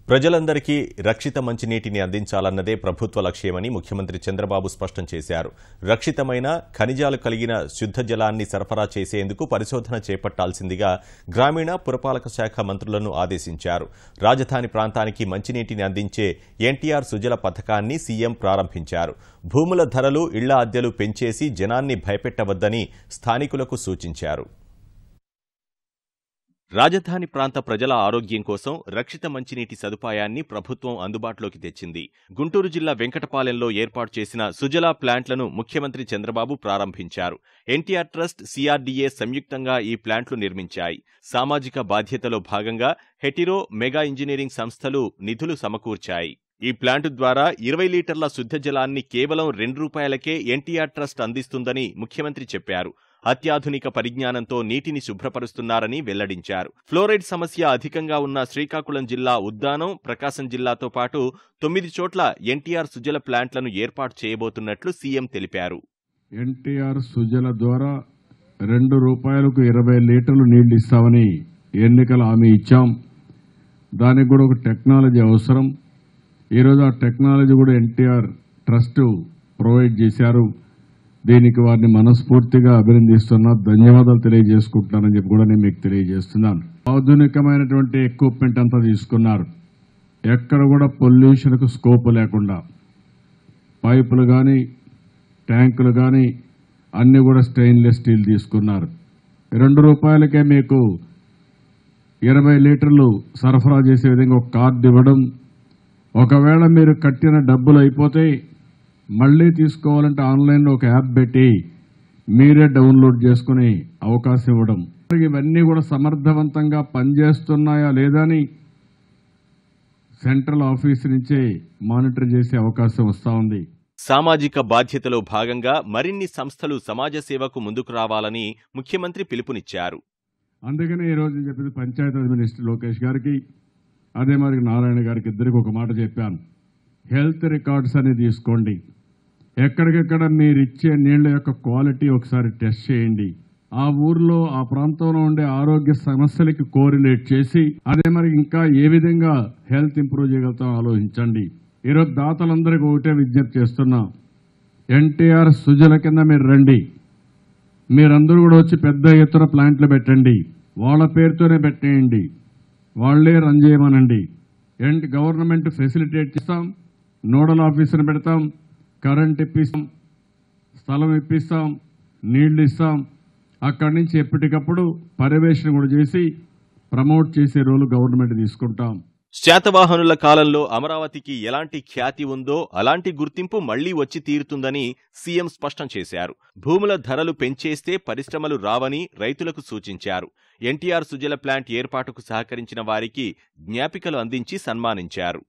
ప్రజలందరికీ రక్షిత మంచినీటిని అందించాలన్నదే ప్రభుత్వ లక్ష్యమని ముఖ్యమంత్రి చంద్రబాబు స్పష్టం చేశారు. రక్షితమైన ఖనిజాలు కలిగిన శుద్ధ జలాన్ని సరఫరా చేసేందుకు పరిశోధన చేపట్టాల్సిందిగా గ్రామీణ పురపాలక శాఖ మంత్రులను ఆదేశించారు. రాజధాని ప్రాంతానికి మంచినీటిని అందించే ఎన్టీఆర్ సుజల పథకాన్ని సీఎం ప్రారంభించారు. భూముల ధరలు, ఇళ్ల అద్దెలు పెంచేసి జనాన్ని భయపెట్టవద్దని స్థానికులకు సూచించారు. రాజధాని ప్రాంత ప్రజల ఆరోగ్యం కోసం రక్షిత మంచినీటి సదుపాయాన్ని ప్రభుత్వం అందుబాటులోకి తెచ్చింది. గుంటూరు జిల్లా వెంకటపాలెంలో ఏర్పాటు చేసిన సుజలా ప్లాంట్లను ముఖ్యమంత్రి చంద్రబాబు ప్రారంభించారు. ఎన్టీఆర్ ట్రస్ట్, సిఆర్డీఏ సంయుక్తంగా ఈ ప్లాంట్లు నిర్మించాయి. సామాజిక బాధ్యతలో భాగంగా హెటిరో, మెగా ఇంజనీరింగ్ సంస్థలు నిధులు సమకూర్చాయి. ఈ ప్లాంటు ద్వారా 20 లీటర్ల శుద్ధ జలాన్ని కేవలం ₹2 ఎన్టీఆర్ ట్రస్ట్ అందిస్తుందని ముఖ్యమంత్రి చెప్పారు. అత్యాధునిక పరిజ్ఞానంతో నీటిని శుభ్రపరుస్తున్నారని వెల్లడించారు. ఫ్లోరైడ్ సమస్య అధికంగా ఉన్న శ్రీకాకుళం జిల్లా ఉద్దానం, ప్రకాశం జిల్లాతో పాటు 9 చోట్ల ఎన్టీఆర్ సుజల ప్లాంట్లను ఏర్పాటు చేయబోతున్నట్లు సీఎం తెలిపారు. ఎన్టీఆర్ సుజల ద్వారా ₹2కు 20 లీటర్లు నీళ్లు ఇస్తామని ఎన్నికల హామీ ఇచ్చాం. దానికి కూడా ఒక టెక్నాలజీ అవసరం. ఈరోజు ఆ టెక్నాలజీ కూడా ఎన్టీఆర్ ట్రస్ట్ ప్రొవైడ్ చేశారు. దీనికి వారిని మనస్ఫూర్తిగా అభినందిస్తున్నా, ధన్యవాదాలు తెలియజేసుకుంటున్నానని చెప్పి కూడా నేను మీకు తెలియజేస్తున్నాను. ఆధునికమైనటువంటి ఎక్విప్మెంట్ అంతా తీసుకున్నారు. ఎక్కడ కూడా పొల్యూషన్కు స్కోప్ లేకుండా పైపులు కానీ, ట్యాంకులు కానీ అన్ని కూడా స్టెయిన్లెస్ స్టీల్ తీసుకున్నారు. ₹2కే మీకు 20 లీటర్లు సరఫరా చేసే విధంగా ఒక కార్డు ఇవ్వడం. ఒకవేళ మీరు కట్టిన డబ్బులు అయిపోతే మళ్లీ తీసుకోవాలంటే ఆన్లైన్లో ఒక యాప్ పెట్టి మీరే డౌన్లోడ్ చేసుకునే అవకాశం ఇవ్వడం. ఇవన్నీ కూడా సమర్థవంతంగా పనిచేస్తున్నాయా లేదా అని సెంట్రల్ ఆఫీస్ నుంచే మానిటర్ చేసే అవకాశం వస్తా ఉంది. సామాజిక బాధ్యతలో భాగంగా మరిన్ని సంస్థలు సమాజ సేవకు ముందుకు రావాలని ముఖ్యమంత్రి పిలుపునిచ్చారు. అందుకనే ఈరోజు చెప్పింది పంచాయతీ మినిస్టర్ లోకేష్ గారికి, అదే మరి నారాయణ గారికి ఇద్దరికి ఒక మాట చెప్పాను. హెల్త్ రికార్డ్స్ అనేది తీసుకోండి. ఎక్కడికెక్కడ మీరు ఇచ్చే నీళ్ల యొక్క క్వాలిటీ ఒకసారి టెస్ట్ చేయండి. ఆ ఊర్లో, ఆ ప్రాంతంలో ఉండే ఆరోగ్య సమస్యలకి కోరిలేట్ చేసి అదే మరి ఇంకా ఏ విధంగా హెల్త్ ఇంప్రూవ్ చేయగలుగుతాం ఆలోచించండి. ఈరోజు దాతలందరికీ ఒకటే విజ్ఞప్తి చేస్తున్నా, ఎన్టీఆర్ సుజల కింద మీరు రండి. మీరందరూ కూడా వచ్చి పెద్ద ఎత్తున ప్లాంట్లు పెట్టండి. వాళ్ళ పేరుతోనే పెట్టేయండి, వాళ్లే రన్ చేయమనండి. గవర్నమెంట్ ఫెసిలిటేట్ చేస్తాం, నోడల్ ఆఫీసర్ని పెడతాం, కరెంట్ ఇప్పిస్తాం, స్థలం ఇప్పిస్తాం, నీళ్లు ఇస్తాం. అక్కడి నుంచి ఎప్పటికప్పుడు పర్యవేక్షణ కూడా చేసి ప్రమోట్ చేసే రోలు గవర్నమెంట్ తీసుకుంటాం. శాతవాహనుల కాలంలో అమరావతికి ఎలాంటి ఖ్యాతి ఉందో అలాంటి గుర్తింపు మళ్లీ వచ్చి తీరుతుందని సీఎం స్పష్టం చేశారు. భూముల ధరలు పెంచేస్తే పరిశ్రమలు రావని రైతులకు సూచించారు. ఎన్టీఆర్ సుజల ప్లాంట్ ఏర్పాటుకు సహకరించిన వారికి జ్ఞాపికలు అందించి సన్మానించారు.